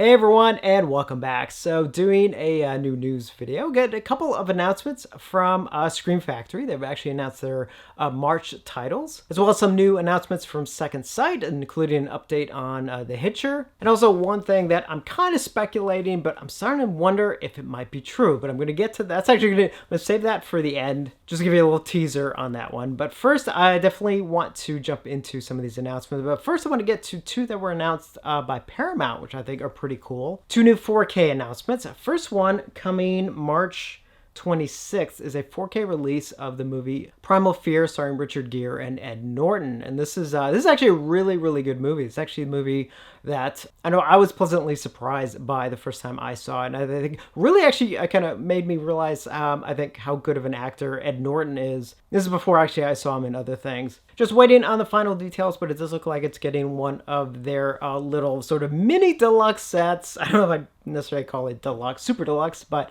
Hey everyone, and welcome back. So doing a new news video, got a couple of announcements from Scream Factory. They've actually announced their March titles, as well as some new announcements from Second Sight, including an update on the Hitcher. And also one thing that I'm kind of speculating, but I'm starting to wonder if it might be true, but I'm going to get to that. I'm going to save that for the end, just to give you a little teaser on that one. But first, I definitely want to jump into some of these announcements. But first, I want to get to two that were announced by Paramount, which I think are pretty cool. Two new 4K announcements. First one coming March 26th is a 4K release of the movie Primal Fear, starring Richard Gere and Ed Norton. And this is actually a really good movie. It's actually a movie that I know I was pleasantly surprised by the first time I saw it. And I think really actually kind of made me realize I think how good of an actor Ed Norton is. This is before actually I saw him in other things. Just waiting on the final details, but it does look like it's getting one of their little sort of mini deluxe sets. I don't know if I necessarily call it deluxe, super deluxe, but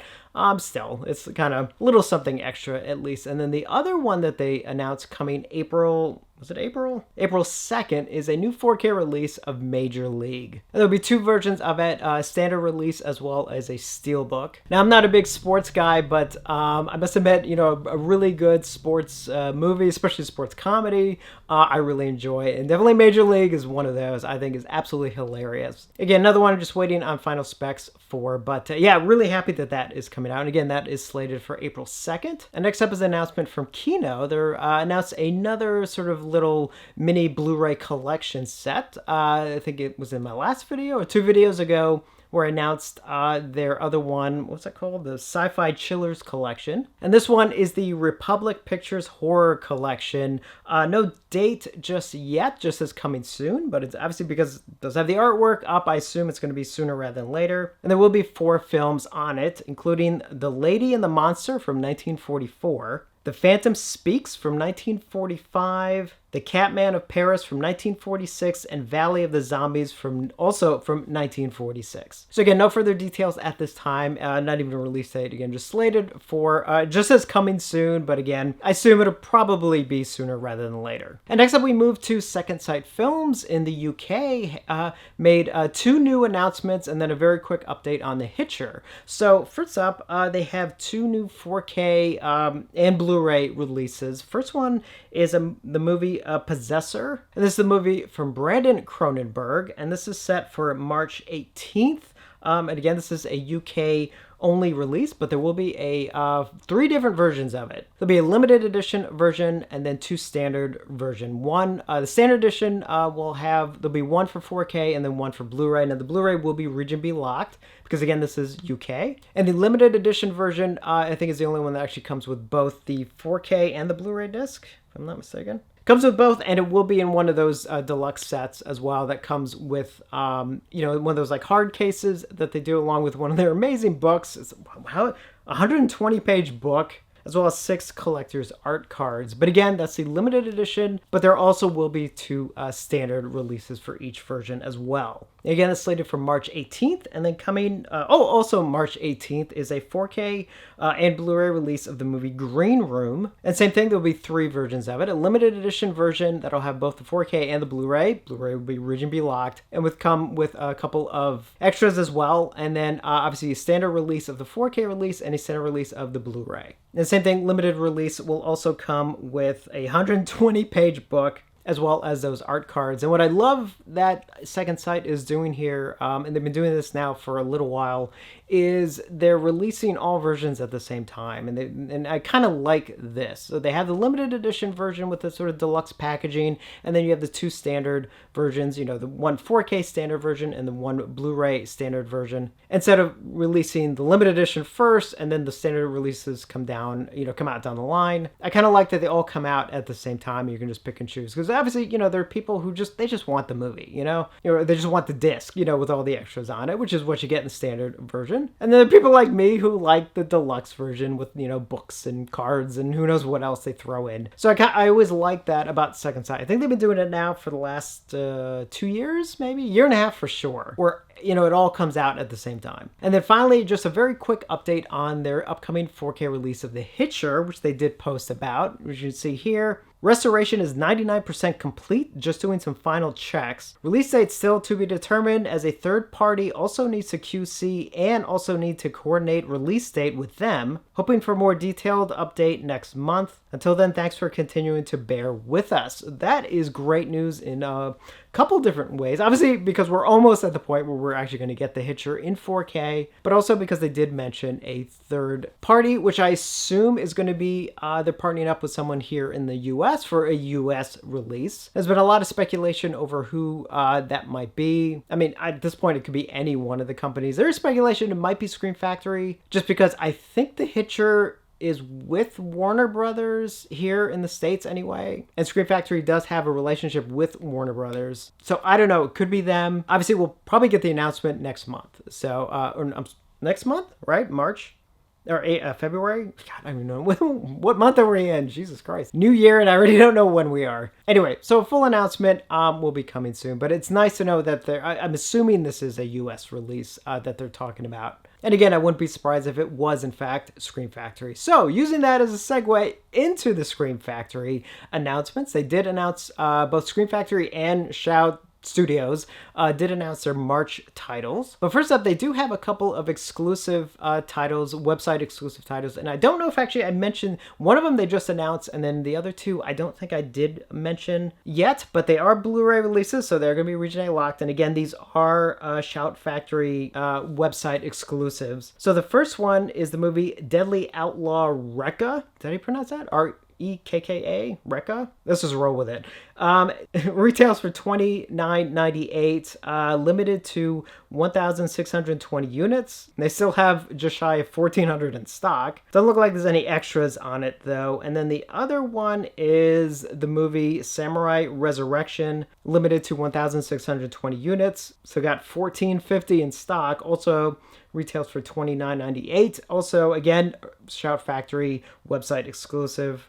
still, it's kind of a little something extra at least. And then the other one that they announced coming April 2nd is a new 4K release of Major League. And there'll be two versions of it, standard release as well as a steelbook. Now, I'm not a big sports guy, but I must admit, a really good sports movie, especially sports comedy, I really enjoy it. And definitely Major League is one of those I think is absolutely hilarious. Again, another one I'm just waiting on final specs for, but yeah, really happy that that is coming out. And again, that is slated for April 2nd. And next up is an announcement from Kino. They're announced another sort of little mini Blu-ray collection set. I think it was in my last video or two videos ago where I announced their other one, what's that called? The Sci-Fi Chillers Collection. And this one is the Republic Pictures Horror Collection. No date just yet, just as coming soon, but it's obviously because it does have the artwork up, I assume it's going to be sooner rather than later. And there will be 4 films on it, including The Lady and the Monster from 1944, The Phantom Speaks from 1945, The Catman of Paris from 1946, and Valley of the Zombies also from 1946. So again, no further details at this time, not even a release date, again, just slated for, just as coming soon, but again, I assume it'll probably be sooner rather than later. And next up, we move to Second Sight Films in the UK, made 2 new announcements and then a very quick update on the Hitcher. So first up, they have 2 new 4K and Blu-ray releases. First one is the movie Possessor, and this is the movie from Brandon Cronenberg, and this is set for March 18th. And again, this is a UK only release, but there will be 3 different versions of it. There'll be a limited edition version and then 2 standard version. The standard edition there'll be 1 for 4K and then 1 for Blu-ray. Now the Blu-ray will be region B locked because again, this is UK. And the limited edition version, I think is the only one that actually comes with both the 4K and the Blu-ray disc, if I'm not mistaken. Comes with both, and it will be in one of those deluxe sets as well that comes with, one of those like hard cases that they do along with one of their amazing books. It's a 120-page book, as well as 6 collector's art cards. But again, that's the limited edition, but there also will be 2 standard releases for each version as well. Again, it's slated for March 18th, and then coming, also March 18th is a 4K and Blu-ray release of the movie Green Room. And same thing, there'll be 3 versions of it. A limited edition version that'll have both the 4K and the Blu-ray. Blu-ray will be region B locked, and come with a couple of extras as well. And then obviously a standard release of the 4K release and a standard release of the Blu-ray. And same thing, limited release will also come with a 120-page book, as well as those art cards. And what I love that Second Sight is doing here, and they've been doing this now for a little while, is they're releasing all versions at the same time. And I kind of like this. So they have the limited edition version with the sort of deluxe packaging, and then you have the 2 standard versions, the one 4K standard version and the one Blu-ray standard version. Instead of releasing the limited edition first and then the standard releases come out down the line. I kind of like that they all come out at the same time. You can just pick and choose, because obviously, there are people who just want the movie, they just want the disc, with all the extras on it, which is what you get in the standard version. And then there are people like me who like the deluxe version with, books and cards and who knows what else they throw in. So I always like that about Second Sight. I think they've been doing it now for the last 2 years, maybe, 1.5 years for sure, where it all comes out at the same time. And then finally, just a very quick update on their upcoming 4K release of The Hitcher, which they did post about, which you can see here. Restoration is 99% complete, just doing some final checks. Release date still to be determined, as a third party also needs to QC and also need to coordinate release date with them. Hoping for more detailed update next month. Until then, thanks for continuing to bear with us. That is great news in a couple different ways. Obviously, because we're almost at the point where we're actually going to get the Hitcher in 4K, but also because they did mention a third party, which I assume is going to be they're partnering up with someone here in the US for a US release. There's been a lot of speculation over who that might be. I mean, at this point, it could be any one of the companies. There is speculation it might be Scream Factory, just because I think the Hitcher is with Warner Brothers here in the States anyway. And Scream Factory does have a relationship with Warner Brothers. So I don't know, it could be them. Obviously, we'll probably get the announcement next month. So, next month, right? March? Or February? God, I don't even know. What month are we in? Jesus Christ. New year, and I already don't know when we are. Anyway, so a full announcement will be coming soon. But it's nice to know that I'm assuming this is a US release that they're talking about. And again, I wouldn't be surprised if it was, in fact, Scream Factory. So, using that as a segue into the Scream Factory announcements, they did announce both Scream Factory and Shout Studios did announce their March titles. But first up, they do have a couple of exclusive titles, website exclusive titles. And I don't know if actually I mentioned one of them they just announced, and then the other two I don't think I did mention yet, but they are Blu-ray releases, so they're going to be Region A locked. And again, these are Shout Factory website exclusives. So the first one is the movie Deadly Outlaw Rekka. Did I pronounce that? EKKA, Rekka. Let's just roll with it. Retails for $29.98, limited to 1,620 units. They still have just shy of 1,400 in stock. Doesn't look like there's any extras on it though. And then the other one is the movie Samurai Resurrection, limited to 1,620 units. So got 1,450 in stock. Also retails for $29.98. Also, again, Shout Factory website exclusive.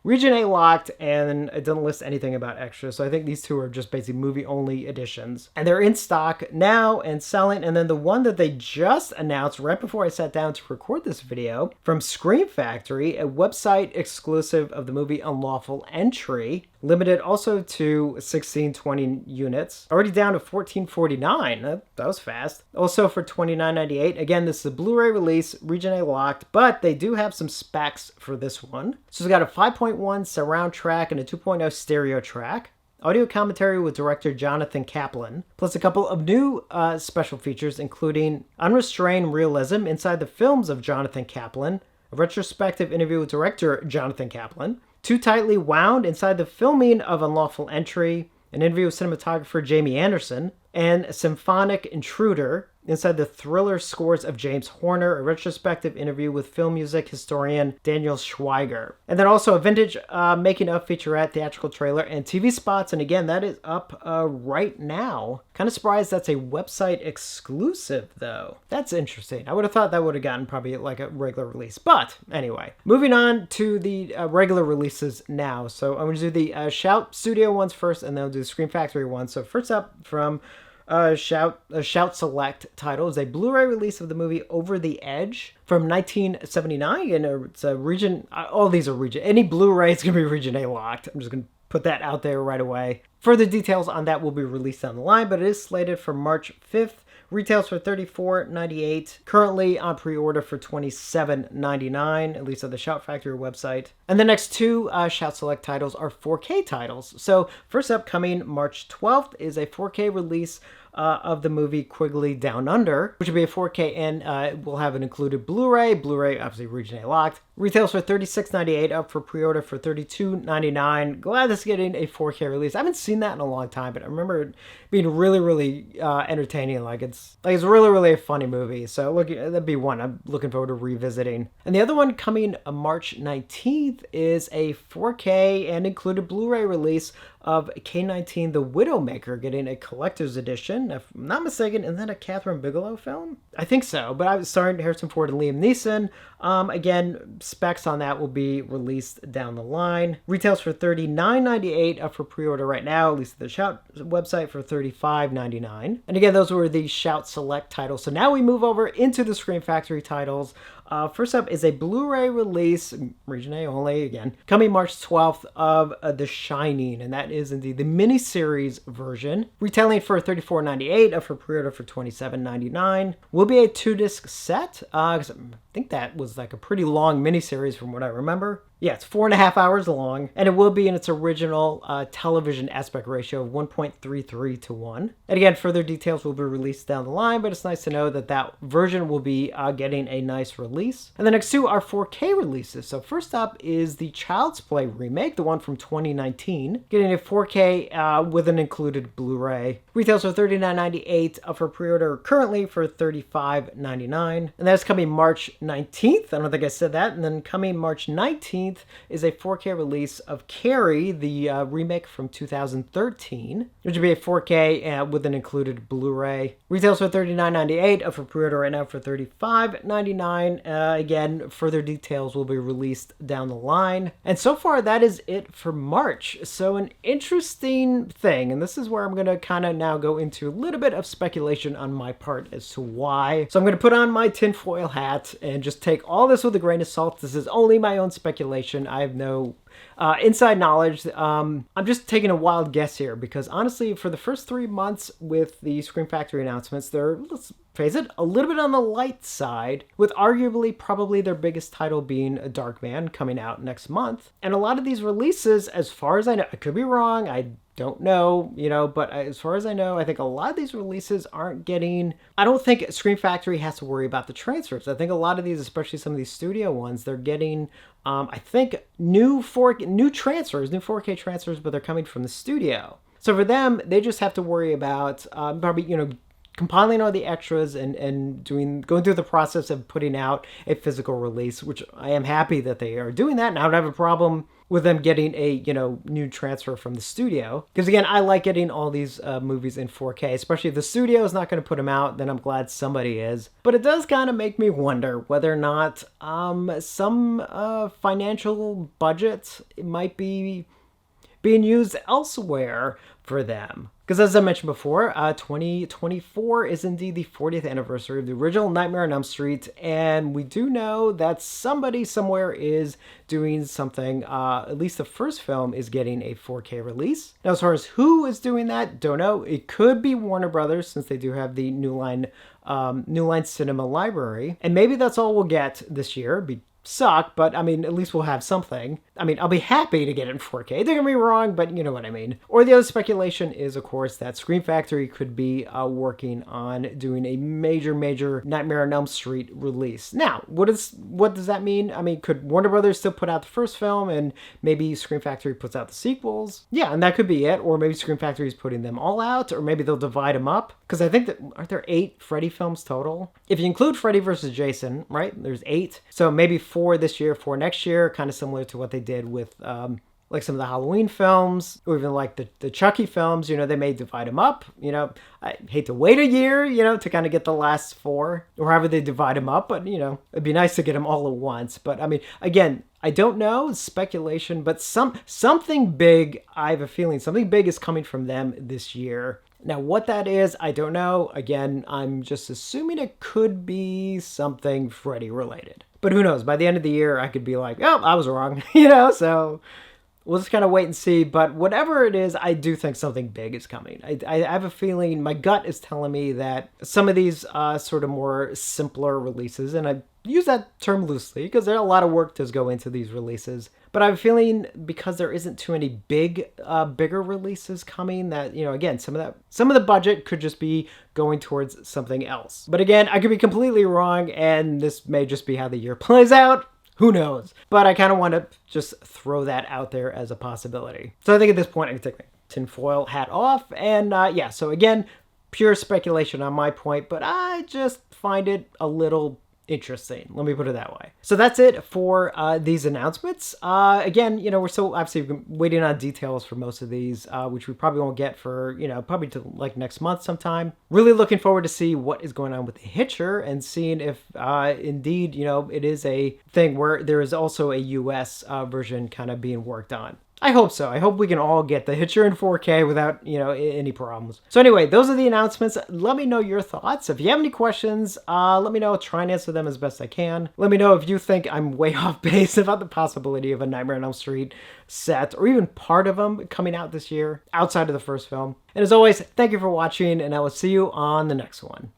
Region A locked, and it doesn't list anything about extras. So I think these two are just basically movie-only editions. And they're in stock now and selling. And then the one that they just announced right before I sat down to record this video from Scream Factory, a website exclusive of the movie Unlawful Entry, limited also to 1,620 units. Already down to 1,449. That was fast. Also for $29.98. Again, this is a Blu-ray release, Region A locked, but they do have some specs for this one. So it's got a 5.1 surround track and a 2.0 stereo track. Audio commentary with director Jonathan Kaplan, plus a couple of new special features, including unrestrained realism inside the films of Jonathan Kaplan, a retrospective interview with director Jonathan Kaplan, Too Tightly Wound inside the filming of Unlawful Entry, an interview with cinematographer Jamie Anderson, and Symphonic Intruder inside the thriller scores of James Horner, a retrospective interview with film music historian Daniel Schweiger. And then also a vintage making of featurette, theatrical trailer, and TV spots. And again, that is up right now. Kind of surprised that's a website exclusive, though. That's interesting. I would have thought that would have gotten probably like a regular release. But anyway, moving on to the regular releases now. So I'm going to do the Shout Studio ones first, and then I'll do the Scream Factory ones. So first up from Shout Select title is a Blu-ray release of the movie Over the Edge from 1979, and it's a region. All these are region. Any Blu-ray is going to be Region A locked. I'm just going to put that out there right away. Further details on that will be released down the line, but it is slated for March 5th. Retails for $34.98. Currently on pre-order for $27.99, at least on the Shout Factory website. And the next two Shout Select titles are 4K titles. So first up, coming March 12th, is a 4K release of the movie Quigley Down Under, which will be a 4K and will have an included Blu-ray. Blu-ray, obviously Region A locked. Retails for $36.98, up for pre-order for $32.99. Glad this is getting a 4K release. I haven't seen that in a long time, but I remember it being really, really entertaining. It's really, really a funny movie. So look, that'd be one I'm looking forward to revisiting. And the other one coming March 19th is a 4K and included Blu-ray release of K-19 The Widowmaker, getting a collector's edition. If I'm not mistaken, isn't that a Catherine Bigelow film? I think so, but I was starring Harrison Ford and Liam Neeson. Again, specs on that will be released down the line. Retails for $39.98, up for pre-order right now, at least at the Shout website, for $35.99. And again, those were the Shout Select titles. So now we move over into the Scream Factory titles. First up is a Blu-ray release, region A only, again, coming March 12th of The Shining, and that is indeed the miniseries version, retailing for $34.98, for pre-order for $27.99. Will be a 2-disc set, because I think that was like a pretty long miniseries from what I remember. Yeah, it's 4.5 hours long, and it will be in its original television aspect ratio of 1.33 to 1. And again, further details will be released down the line, but it's nice to know that that version will be getting a nice release. And the next two are 4K releases. So first up is the Child's Play remake, the one from 2019, getting a 4K with an included Blu-ray. Retails for $39.98 for pre-order, currently for $35.99. And that's coming March 19th. I don't think I said that. And then coming March 19th is a 4K release of Carrie, the remake from 2013, which will be a 4K with an included Blu-ray. Retails for $39.98, for pre-order right now for $35.99. Again, further details will be released down the line. And so far, that is it for March. So an interesting thing, and this is where I'm going to kind of now go into a little bit of speculation on my part as to why. So I'm going to put on my tinfoil hat and just take all this with a grain of salt. This is only my own speculation. I have no inside knowledge. I'm just taking a wild guess here because honestly, for the first 3 months with the Scream Factory announcements, they're, let's face it, a little bit on the light side, with arguably probably their biggest title being A Dark Man coming out next month. And a lot of these releases, as far as I know, I could be wrong, I don't know, but as far as I know, I think a lot of these releases aren't getting, I don't think Scream Factory has to worry about the transfers. I think a lot of these, especially some of these studio ones, they're getting, I think, new 4K transfers, but they're coming from the studio. So for them, they just have to worry about probably, compiling all the extras and going through the process of putting out a physical release, which I am happy that they are doing that, and I don't have a problem with them getting a new transfer from the studio, because again, I like getting all these movies in 4K, especially if the studio is not going to put them out, then I'm glad somebody is. But it does kind of make me wonder whether or not some financial budget might be being used elsewhere for them. Because as I mentioned before, 2024 is indeed the 40th anniversary of the original Nightmare on Elm Street, and we do know that somebody somewhere is doing something, at least the first film is getting a 4K release. Now, as far as who is doing that, don't know. It could be Warner Brothers, since they do have the New Line Cinema library, and maybe that's all we'll get this year. Suck, but I mean, at least we'll have something. I mean, I'll be happy to get it in 4K. Don't get me wrong, but you know what I mean. Or the other speculation is, of course, that Scream Factory could be working on doing a major Nightmare on Elm Street release. Now, what does that mean? I mean, could Warner Brothers still put out the first film and maybe Scream Factory puts out the sequels? Yeah, and that could be it. Or maybe Scream Factory is putting them all out, or maybe they'll divide them up. Because I think that, aren't there 8 Freddy films total? If you include Freddy vs. Jason, right? There's 8. So maybe 4 this year, 4 next year, kind of similar to what they did with like some of the Halloween films, or even like the Chucky films. They may divide them up. I hate to wait a year, to kind of get the last 4, or however they divide them up, but it'd be nice to get them all at once. But I mean, again, I don't know, it's speculation, but something big, I have a feeling something big is coming from them this year. Now, what that is, I don't know. Again, I'm just assuming it could be something Freddy related. But who knows? By the end of the year, I could be like, oh, I was wrong, so we'll just kind of wait and see. But whatever it is, I do think something big is coming. I have a feeling, my gut is telling me that some of these sort of more simpler releases, and I use that term loosely because there's a lot of work does go into these releases. But I have a feeling because there isn't too many bigger releases coming, that, again, some of the budget could just be going towards something else. But again, I could be completely wrong, and this may just be how the year plays out. Who knows? But I kind of want to just throw that out there as a possibility. So I think at this point, I can take my tinfoil hat off. And yeah, so again, pure speculation on my point, but I just find it a little interesting. Let me put it that way. So that's it for these announcements. Again, we're still obviously waiting on details for most of these, which we probably won't get for, probably to like next month sometime. Really looking forward to see what is going on with the Hitcher and seeing if indeed, it is a thing where there is also a US version kind of being worked on. I hope so. I hope we can all get the Hitcher in 4K without, any problems. So anyway, those are the announcements. Let me know your thoughts. If you have any questions, let me know. I'll try and answer them as best I can. Let me know if you think I'm way off base about the possibility of a Nightmare on Elm Street set or even part of them coming out this year outside of the first film. And as always, thank you for watching, and I will see you on the next one.